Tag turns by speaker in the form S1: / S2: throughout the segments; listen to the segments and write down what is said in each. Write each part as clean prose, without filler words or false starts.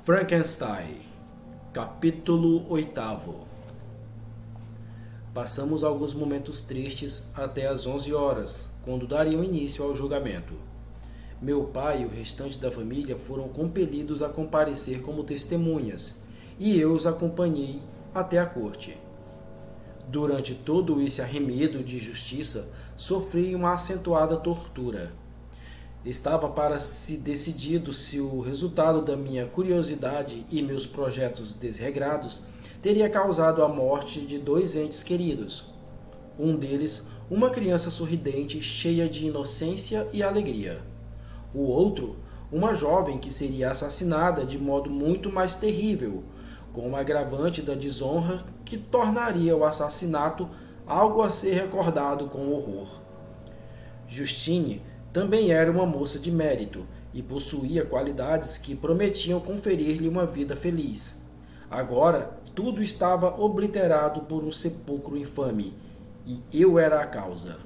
S1: Frankenstein, capítulo 8. Passamos alguns momentos tristes até às 11 horas, quando dariam início ao julgamento. Meu pai e o restante da família foram compelidos a comparecer como testemunhas, e eu os acompanhei até a corte. Durante todo esse arremedo de justiça, sofri uma acentuada tortura. Estava para se decidido se o resultado da minha curiosidade e meus projetos desregrados teria causado a morte de 2 entes queridos. Um deles, uma criança sorridente, cheia de inocência e alegria. O outro, uma jovem que seria assassinada de modo muito mais terrível, com o agravante da desonra que tornaria o assassinato algo a ser recordado com horror. Justine também era uma moça de mérito e possuía qualidades que prometiam conferir-lhe uma vida feliz. Agora, tudo estava obliterado por um sepulcro infame, e eu era a causa.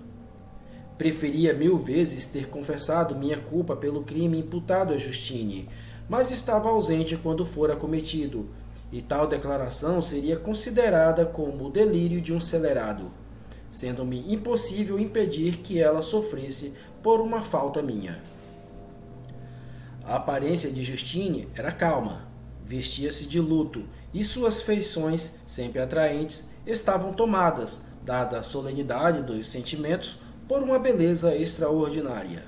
S1: Preferia 1000 vezes ter confessado minha culpa pelo crime imputado a Justine, mas estava ausente quando fora cometido, e tal declaração seria considerada como o delírio de um celerado, sendo-me impossível impedir que ela sofresse por uma falta minha. A aparência de Justine era calma, vestia-se de luto, e suas feições, sempre atraentes, estavam tomadas, dada a solenidade dos sentimentos, por uma beleza extraordinária.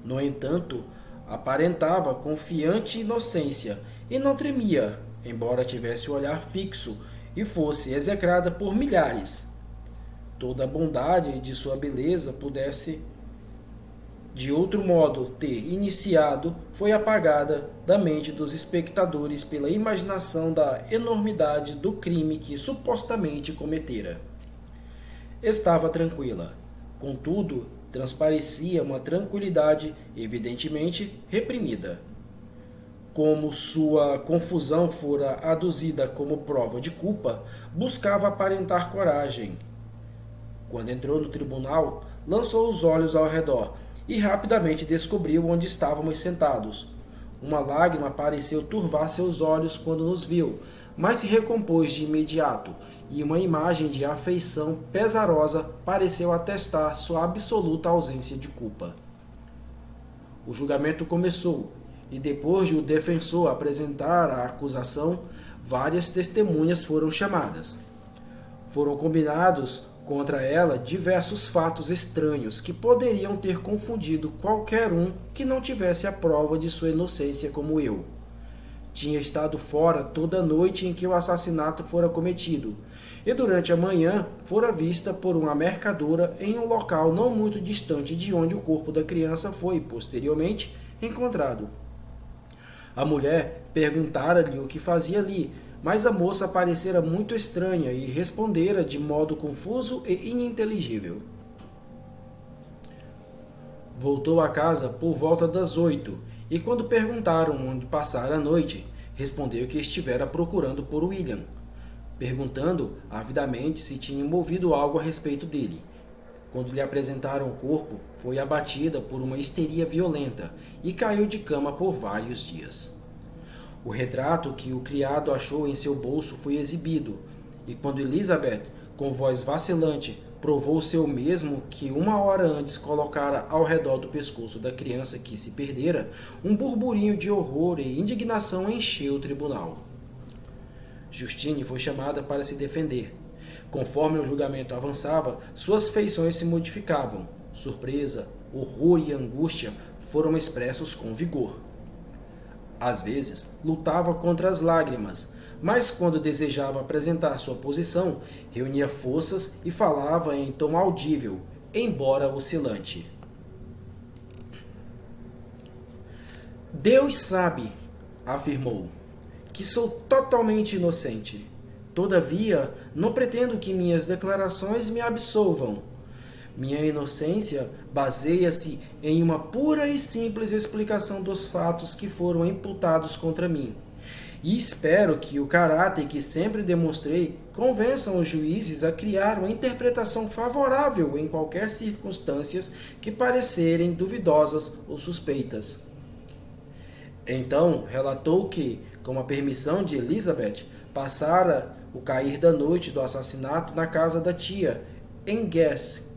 S1: No entanto, aparentava confiante inocência e não tremia, embora tivesse o olhar fixo e fosse execrada por milhares. Toda a bondade de sua beleza pudesse, de outro modo, ter iniciado, foi apagada da mente dos espectadores pela imaginação da enormidade do crime que supostamente cometera. Estava tranquila. Contudo, transparecia uma tranquilidade evidentemente reprimida. Como sua confusão fora aduzida como prova de culpa, buscava aparentar coragem. Quando entrou no tribunal, lançou os olhos ao redor e rapidamente descobriu onde estávamos sentados. Uma lágrima pareceu turvar seus olhos quando nos viu, mas se recompôs de imediato, e uma imagem de afeição pesarosa pareceu atestar sua absoluta ausência de culpa. O julgamento começou, e depois de o defensor apresentar a acusação, várias testemunhas foram chamadas. Foram combinados contra ela diversos fatos estranhos que poderiam ter confundido qualquer um que não tivesse a prova de sua inocência como eu. Tinha estado fora toda a noite em que o assassinato fora cometido, e durante a manhã fora vista por uma mercadora em um local não muito distante de onde o corpo da criança foi, posteriormente, encontrado. A mulher perguntara-lhe o que fazia ali, mas a moça parecera muito estranha e respondera de modo confuso e ininteligível. Voltou a casa por volta das 8, e quando perguntaram onde passara a noite, respondeu que estivera procurando por William, perguntando avidamente se tinham ouvido algo a respeito dele. Quando lhe apresentaram o corpo, foi abatida por uma histeria violenta e caiu de cama por vários dias. O retrato que o criado achou em seu bolso foi exibido, e quando Elizabeth, com voz vacilante, provou ser o mesmo que 1 hora antes colocara ao redor do pescoço da criança que se perdera, um burburinho de horror e indignação encheu o tribunal. Justine foi chamada para se defender. Conforme o julgamento avançava, suas feições se modificavam. Surpresa, horror e angústia foram expressos com vigor. Às vezes, lutava contra as lágrimas, mas quando desejava apresentar sua posição, reunia forças e falava em tom audível, embora oscilante. Deus sabe, afirmou, que sou totalmente inocente. Todavia, não pretendo que minhas declarações me absolvam. Minha inocência baseia-se em uma pura e simples explicação dos fatos que foram imputados contra mim. E espero que o caráter que sempre demonstrei convençam os juízes a criar uma interpretação favorável em qualquer circunstâncias que parecerem duvidosas ou suspeitas. Então relatou que, Com a permissão de Elizabeth, passara o cair da noite do assassinato na casa da tia, em Guess,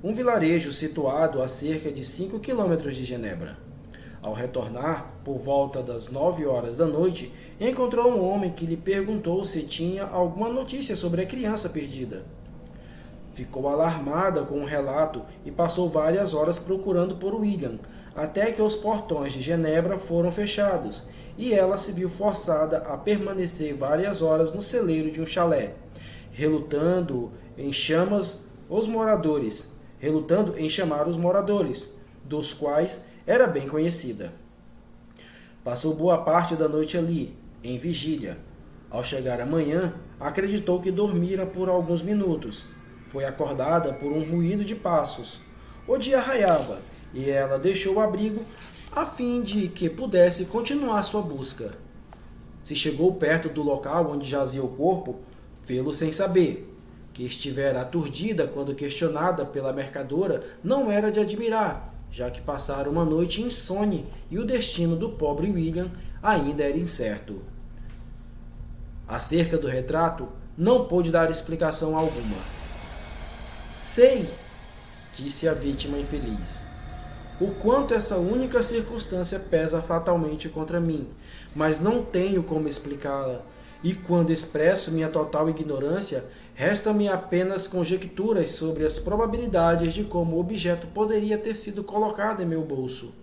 S1: um vilarejo situado a cerca de 5 quilômetros de Genebra. Ao retornar, por volta das 9 horas da noite, encontrou um homem que lhe perguntou se tinha alguma notícia sobre a criança perdida. Ficou alarmada com o relato e passou várias horas procurando por William, até que os portões de Genebra foram fechados e ela se viu forçada a permanecer várias horas no celeiro de um chalé, relutando em chamar os moradores, dos quais era bem conhecida. Passou boa parte da noite ali, em vigília. Ao chegar a manhã, acreditou que dormira por alguns minutos. Foi acordada por um ruído de passos. O dia raiava e ela deixou o abrigo a fim de que pudesse continuar sua busca. Se chegou perto do local onde jazia o corpo, fê-lo sem saber. Que estivera aturdida quando questionada pela mercadora não era de admirar, já que passara uma noite insone e o destino do pobre William ainda era incerto. Acerca do retrato, não pôde dar explicação alguma. Sei, disse a vítima infeliz, o quanto essa única circunstância pesa fatalmente contra mim, mas não tenho como explicá-la, e quando expresso minha total ignorância, resta-me apenas conjecturas sobre as probabilidades de como o objeto poderia ter sido colocado em meu bolso.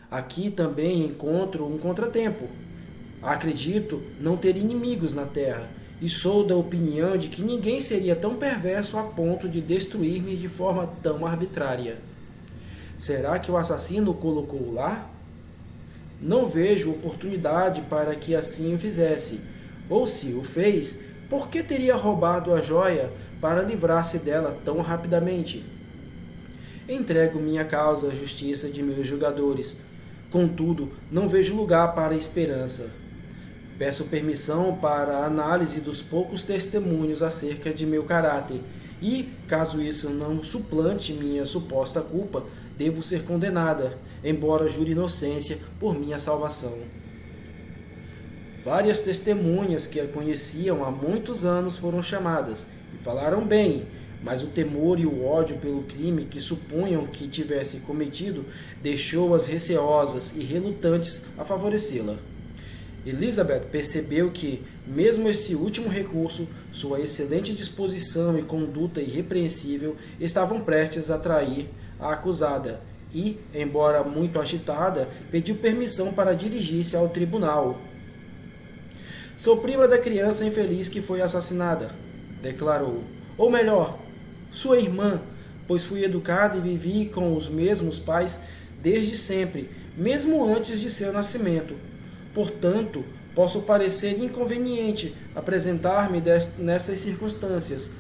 S1: Aqui também encontro um contratempo. Acredito não ter inimigos na Terra, e sou da opinião de que ninguém seria tão perverso a ponto de destruir-me de forma tão arbitrária. Será que o assassino o colocou lá? Não vejo oportunidade para que assim o fizesse. Ou se o fez, por que teria roubado a joia para livrar-se dela tão rapidamente? Entrego minha causa à justiça de meus julgadores. Contudo, não vejo lugar para a esperança. Peço permissão para a análise dos poucos testemunhos acerca de meu caráter e, caso isso não suplante minha suposta culpa, devo ser condenada, embora jure inocência por minha salvação. Várias testemunhas que a conheciam há muitos anos foram chamadas e falaram bem, mas o temor e o ódio pelo crime que supunham que tivesse cometido deixou-as receosas e relutantes a favorecê-la. Elizabeth percebeu que, mesmo esse último recurso, sua excelente disposição e conduta irrepreensível estavam prestes a trair a acusada e, embora muito agitada, pediu permissão para dirigir-se ao tribunal. Sou prima da criança infeliz que foi assassinada, declarou. Ou melhor, sua irmã, pois fui educada e vivi com os mesmos pais desde sempre, mesmo antes de seu nascimento. Portanto, posso parecer inconveniente apresentar-me nessas circunstâncias,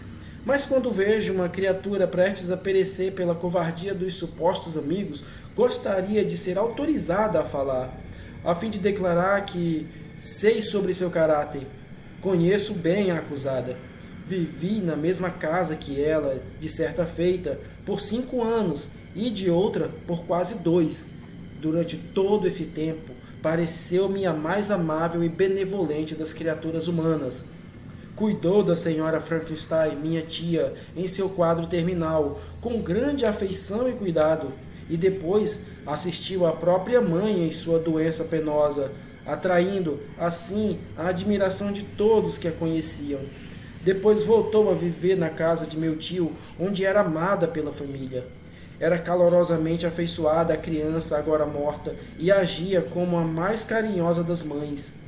S1: mas quando vejo uma criatura prestes a perecer pela covardia dos supostos amigos, gostaria de ser autorizada a falar, a fim de declarar que sei sobre seu caráter. Conheço bem a acusada. Vivi na mesma casa que ela, de certa feita, por 5 anos e de outra por quase 2. Durante todo esse tempo, pareceu-me a mais amável e benevolente das criaturas humanas. Cuidou da senhora Frankenstein, minha tia, em seu quadro terminal, com grande afeição e cuidado, e depois assistiu a própria mãe em sua doença penosa, atraindo, assim, a admiração de todos que a conheciam. Depois voltou a viver na casa de meu tio, onde era amada pela família. Era calorosamente afeiçoada à criança agora morta e agia como a mais carinhosa das mães.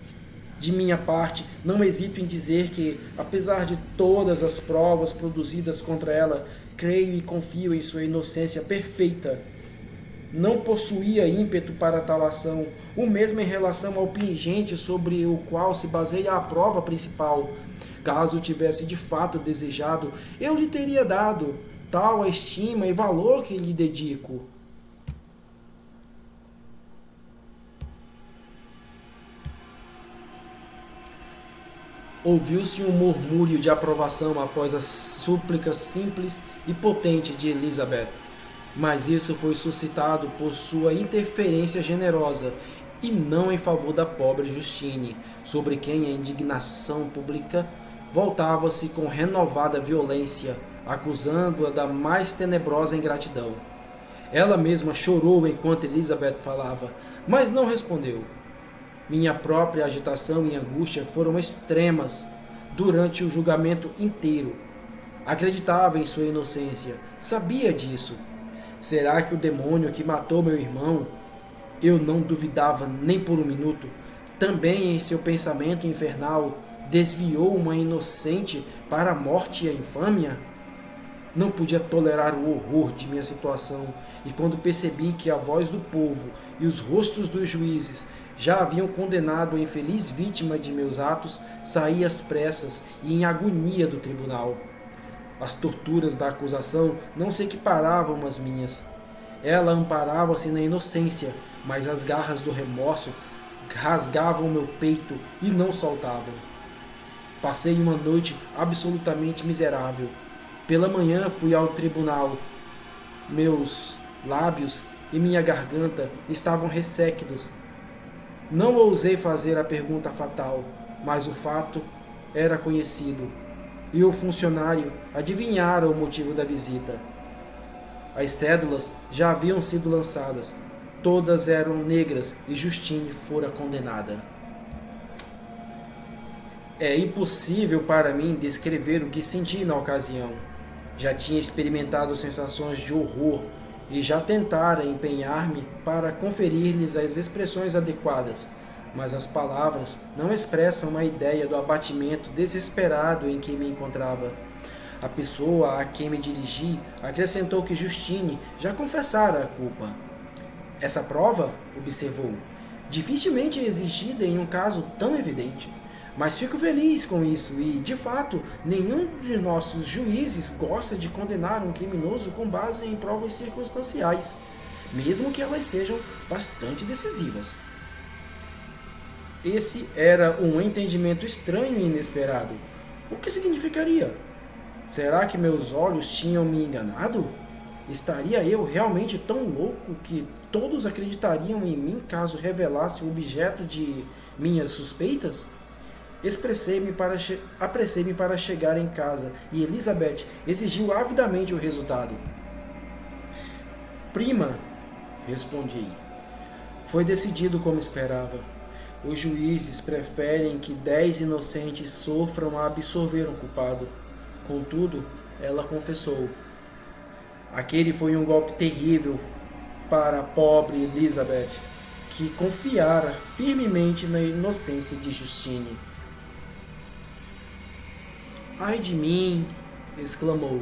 S1: De minha parte, não hesito em dizer que, apesar de todas as provas produzidas contra ela, creio e confio em sua inocência perfeita. Não possuía ímpeto para tal ação, o mesmo em relação ao pingente sobre o qual se baseia a prova principal. Caso tivesse de fato desejado, eu lhe teria dado tal a estima e valor que lhe dedico. Ouviu-se um murmúrio de aprovação após a súplica simples e potente de Elizabeth, mas isso foi suscitado por sua interferência generosa e não em favor da pobre Justine, sobre quem a indignação pública voltava-se com renovada violência, acusando-a da mais tenebrosa ingratidão. Ela mesma chorou enquanto Elizabeth falava, mas não respondeu. Minha própria agitação e angústia foram extremas durante o julgamento inteiro. Acreditava em sua inocência, sabia disso. Será que o demônio que matou meu irmão, eu não duvidava nem por um minuto, também em seu pensamento infernal desviou uma inocente para a morte e a infâmia? Não podia tolerar o horror de minha situação, e quando percebi que a voz do povo e os rostos dos juízes já haviam condenado a infeliz vítima de meus atos, saí às pressas e em agonia do tribunal. As torturas da acusação não se equiparavam às minhas. Ela amparava-se na inocência, mas as garras do remorso rasgavam meu peito e não soltavam. Passei uma noite absolutamente miserável. Pela manhã fui ao tribunal. Meus lábios e minha garganta estavam ressequidos. Não ousei fazer a pergunta fatal, mas o fato era conhecido, e o funcionário adivinhara o motivo da visita. As cédulas já haviam sido lançadas. Todas eram negras e Justine fora condenada. É impossível para mim descrever o que senti na ocasião. Já tinha experimentado sensações de horror e já tentara empenhar-me para conferir-lhes as expressões adequadas, mas as palavras não expressam uma ideia do abatimento desesperado em que me encontrava. A pessoa a quem me dirigi acrescentou que Justine já confessara a culpa. Essa prova, observou, dificilmente é exigida em um caso tão evidente. Mas fico feliz com isso e, de fato, nenhum de nossos juízes gosta de condenar um criminoso com base em provas circunstanciais, mesmo que elas sejam bastante decisivas. Esse era um entendimento estranho e inesperado. O que significaria? Será que meus olhos tinham me enganado? Estaria eu realmente tão louco que todos acreditariam em mim caso revelasse o objeto de minhas suspeitas? Apressei-me para chegar em casa e Elizabeth exigiu avidamente o resultado. Prima, respondi. Foi decidido como esperava. Os juízes preferem que 10 inocentes sofram a absorver um culpado. Contudo, ela confessou. Aquele foi um golpe terrível para a pobre Elizabeth, que confiara firmemente na inocência de Justine. Ai de mim, exclamou.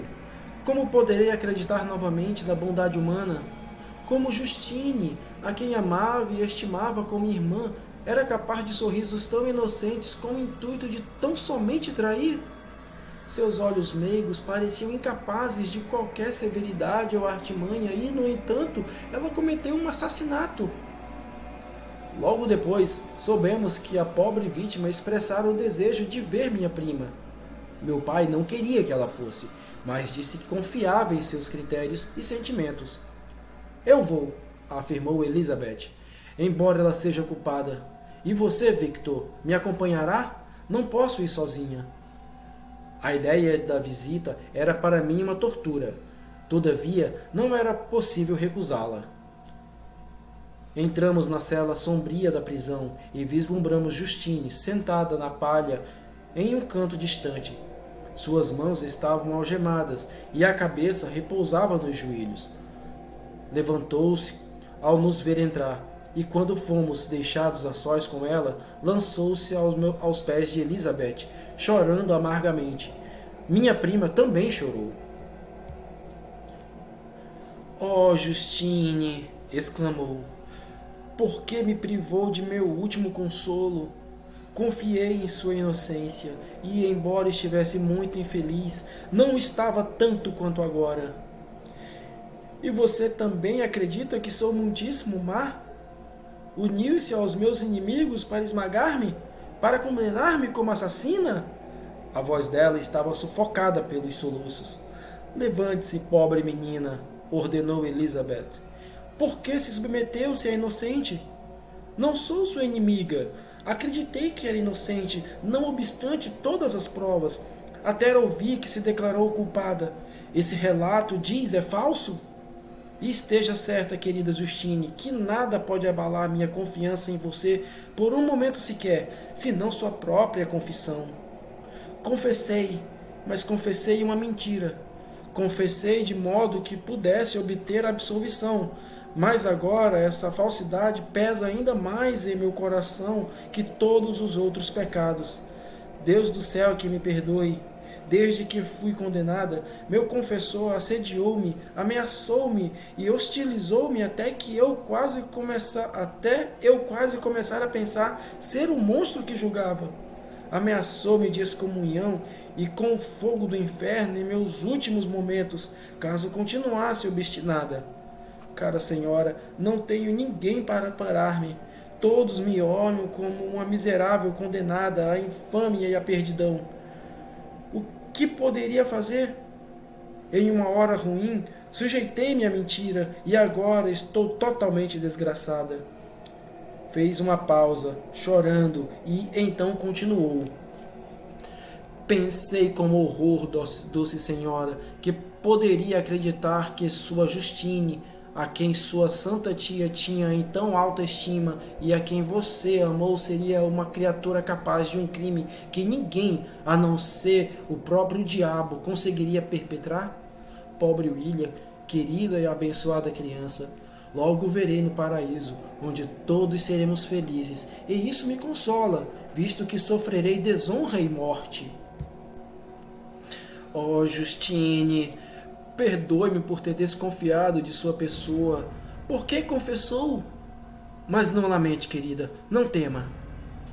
S1: Como poderei acreditar novamente na bondade humana? Como Justine, a quem amava e estimava como irmã, era capaz de sorrisos tão inocentes com o intuito de tão somente trair? Seus olhos meigos pareciam incapazes de qualquer severidade ou artimanha e, no entanto, ela cometeu um assassinato. Logo depois, soubemos que a pobre vítima expressara o desejo de ver minha prima. Meu pai não queria que ela fosse, mas disse que confiava em seus critérios e sentimentos. Eu vou, afirmou Elizabeth, embora ela seja culpada. E você, Victor, me acompanhará? Não posso ir sozinha. A ideia da visita era para mim uma tortura. Todavia, não era possível recusá-la. Entramos na cela sombria da prisão e vislumbramos Justine sentada na palha em um canto distante. Suas mãos estavam algemadas e a cabeça repousava nos joelhos. Levantou-se ao nos ver entrar e, quando fomos deixados a sós com ela, lançou-se aos pés de Elizabeth, chorando amargamente. Minha prima também chorou. Oh, Justine, exclamou, por que me privou de meu último consolo? Confiei em sua inocência e, embora estivesse muito infeliz, não estava tanto quanto agora. E você também acredita que sou muitíssimo má? Uniu-se aos meus inimigos para esmagar-me? Para condenar-me como assassina? A voz dela estava sufocada pelos soluços. Levante-se, pobre menina, ordenou Elizabeth. Por que se submeteu-se à inocente? Não sou sua inimiga. Acreditei que era inocente, não obstante todas as provas. Até ouvi que se declarou culpada. Esse relato diz é falso? E esteja certa, querida Justine, que nada pode abalar minha confiança em você por um momento sequer, senão sua própria confissão. Confessei, mas confessei uma mentira. Confessei de modo que pudesse obter a absolvição, mas agora essa falsidade pesa ainda mais em meu coração que todos os outros pecados. Deus do céu, que me perdoe. Desde que fui condenada, meu confessor assediou-me, ameaçou-me e hostilizou-me até eu quase começar a pensar ser o monstro que julgava. Ameaçou-me de excomunhão e com o fogo do inferno em meus últimos momentos, caso continuasse obstinada. Cara senhora, não tenho ninguém para parar-me. Todos me olham como uma miserável condenada à infâmia e à perdidão. O que poderia fazer? Em uma hora ruim, sujeitei-me à mentira e agora estou totalmente desgraçada. Fez uma pausa, chorando, e então continuou. Pensei com horror, doce senhora, que poderia acreditar que sua Justine, a quem sua santa tia tinha em tão alta estima e a quem você amou, seria uma criatura capaz de um crime que ninguém, a não ser o próprio diabo, conseguiria perpetrar? Pobre William, querida e abençoada criança, logo verei no paraíso, onde todos seremos felizes, e isso me consola, visto que sofrerei desonra e morte. Oh, Justine, perdoe-me por ter desconfiado de sua pessoa. Por que confessou? Mas não lamente, querida, não tema.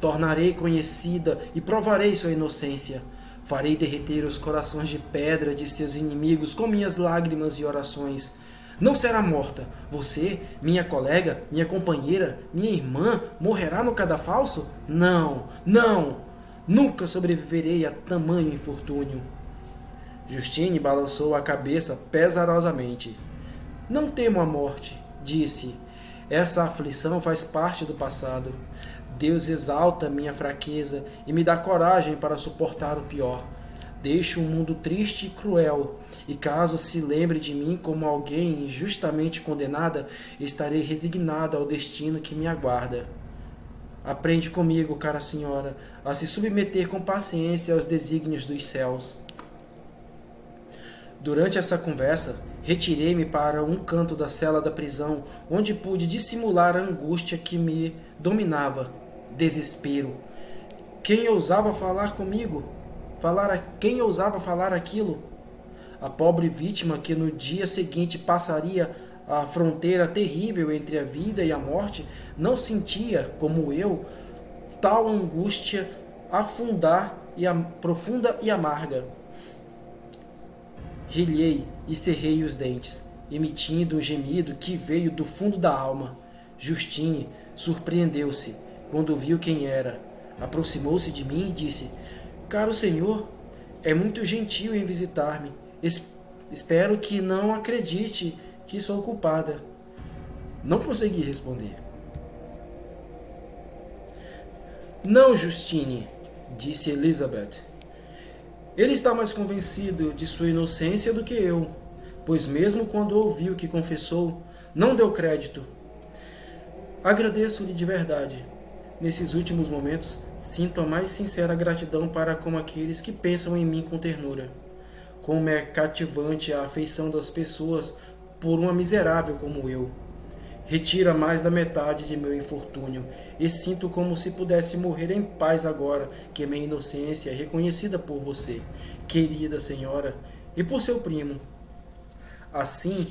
S1: Tornarei conhecida e provarei sua inocência. Farei derreter os corações de pedra de seus inimigos com minhas lágrimas e orações. Não será morta. Você, minha colega, minha companheira, minha irmã, morrerá no cadafalso? Não, não! Nunca sobreviverei a tamanho infortúnio. Justine balançou a cabeça pesarosamente. Não temo a morte, disse. Essa aflição faz parte do passado. Deus exalta minha fraqueza e me dá coragem para suportar o pior. Deixo um mundo triste e cruel, e caso se lembre de mim como alguém injustamente condenada, estarei resignada ao destino que me aguarda. Aprende comigo, cara senhora, a se submeter com paciência aos desígnios dos céus. Durante essa conversa, retirei-me para um canto da cela da prisão, onde pude dissimular a angústia que me dominava. Desespero. Quem ousava falar comigo? Quem ousava falar aquilo? A pobre vítima que no dia seguinte passaria a fronteira terrível entre a vida e a morte não sentia, como eu, tal angústia profunda e amarga. Rilhei e cerrei os dentes, emitindo um gemido que veio do fundo da alma. Justine surpreendeu-se quando viu quem era. Aproximou-se de mim e disse: Caro senhor, é muito gentil em visitar-me. Espero que não acredite que sou culpada. Não consegui responder. Não, Justine, disse Elizabeth. Ele está mais convencido de sua inocência do que eu, pois mesmo quando ouviu que confessou, não deu crédito. Agradeço-lhe de verdade. Nesses últimos momentos, sinto a mais sincera gratidão para com aqueles que pensam em mim com ternura. Como é cativante a afeição das pessoas por uma miserável como eu. Retira mais da metade de meu infortúnio, e sinto como se pudesse morrer em paz agora que minha inocência é reconhecida por você, querida senhora, e por seu primo. Assim,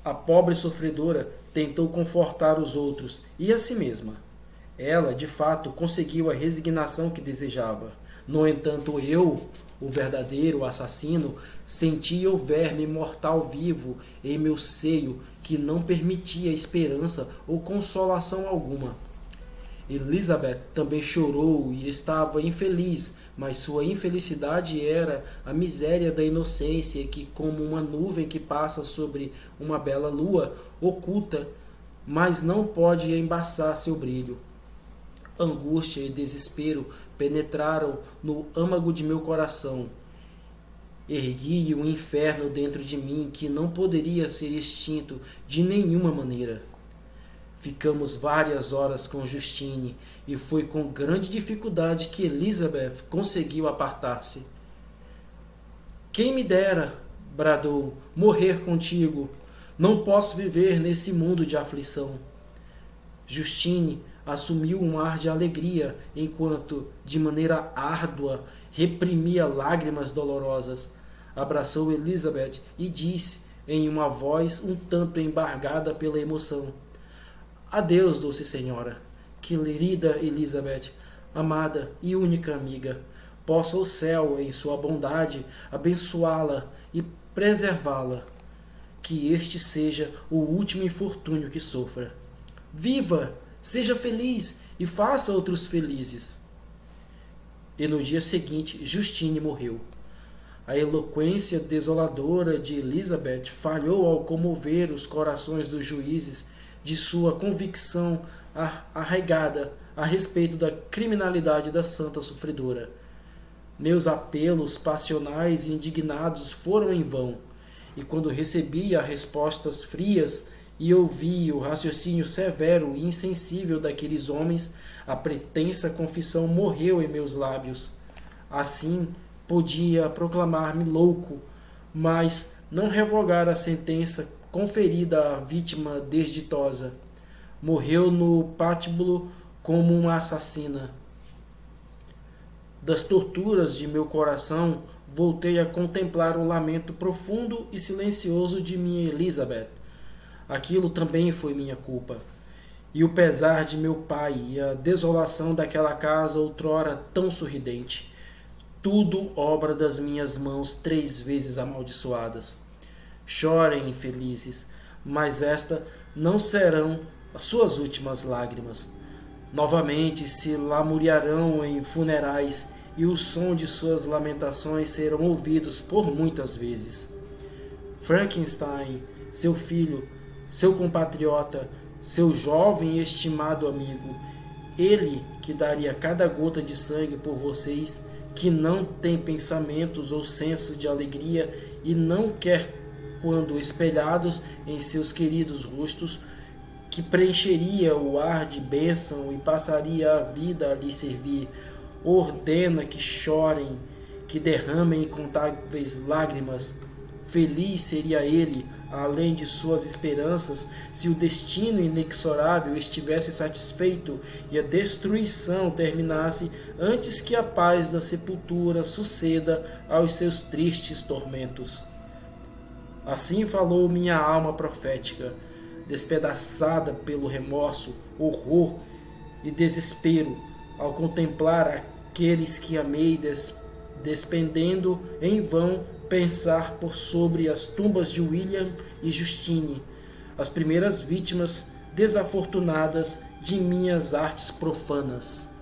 S1: a pobre sofredora tentou confortar os outros e a si mesma. Ela, de fato, conseguiu a resignação que desejava. No entanto, eu, o verdadeiro assassino, sentia o verme mortal vivo em meu seio que não permitia esperança ou consolação alguma. Elizabeth também chorou e estava infeliz, mas sua infelicidade era a miséria da inocência que, como uma nuvem que passa sobre uma bela lua, oculta, mas não pode embaçar seu brilho. Angústia e desespero penetraram no âmago de meu coração. Ergui um inferno dentro de mim que não poderia ser extinto de nenhuma maneira. Ficamos várias horas com Justine e foi com grande dificuldade que Elizabeth conseguiu apartar-se. Quem me dera, bradou, morrer contigo. Não posso viver nesse mundo de aflição. Justine assumiu um ar de alegria enquanto, de maneira árdua, reprimia lágrimas dolorosas. Abraçou Elizabeth e disse, em uma voz um tanto embargada pela emoção: Adeus, doce senhora. Querida Elizabeth, amada e única amiga, possa o céu, em sua bondade, abençoá-la e preservá-la. Que este seja o último infortúnio que sofra. Viva! Seja feliz e faça outros felizes. E no dia seguinte, Justine morreu. A eloquência desoladora de Elizabeth falhou ao comover os corações dos juízes de sua convicção arraigada a respeito da criminalidade da santa sofredora. Meus apelos passionais e indignados foram em vão, e quando recebia respostas frias e ouvi o raciocínio severo e insensível daqueles homens, a pretensa confissão morreu em meus lábios. Assim, podia proclamar-me louco, mas não revogar a sentença conferida à vítima desditosa. Morreu no patíbulo como uma assassina. Das torturas de meu coração, voltei a contemplar o lamento profundo e silencioso de minha Elizabeth. Aquilo também foi minha culpa. E o pesar de meu pai e a desolação daquela casa outrora tão sorridente. Tudo obra das minhas mãos 3 vezes amaldiçoadas. Chorem, infelizes, mas esta não serão as suas últimas lágrimas. Novamente se lamuriarão em funerais e o som de suas lamentações serão ouvidos por muitas vezes. Frankenstein, seu filho, seu compatriota, seu jovem e estimado amigo, ele que daria cada gota de sangue por vocês, que não tem pensamentos ou senso de alegria e não quer, quando espelhados em seus queridos rostos, que preencheria o ar de bênção e passaria a vida a lhes servir, ordena que chorem, que derramem incontáveis lágrimas. Feliz seria ele, além de suas esperanças, se o destino inexorável estivesse satisfeito e a destruição terminasse antes que a paz da sepultura suceda aos seus tristes tormentos. Assim falou minha alma profética, despedaçada pelo remorso, horror e desespero, ao contemplar aqueles que amei despendendo em vão pensar por sobre as tumbas de William e Justine, as primeiras vítimas desafortunadas de minhas artes profanas.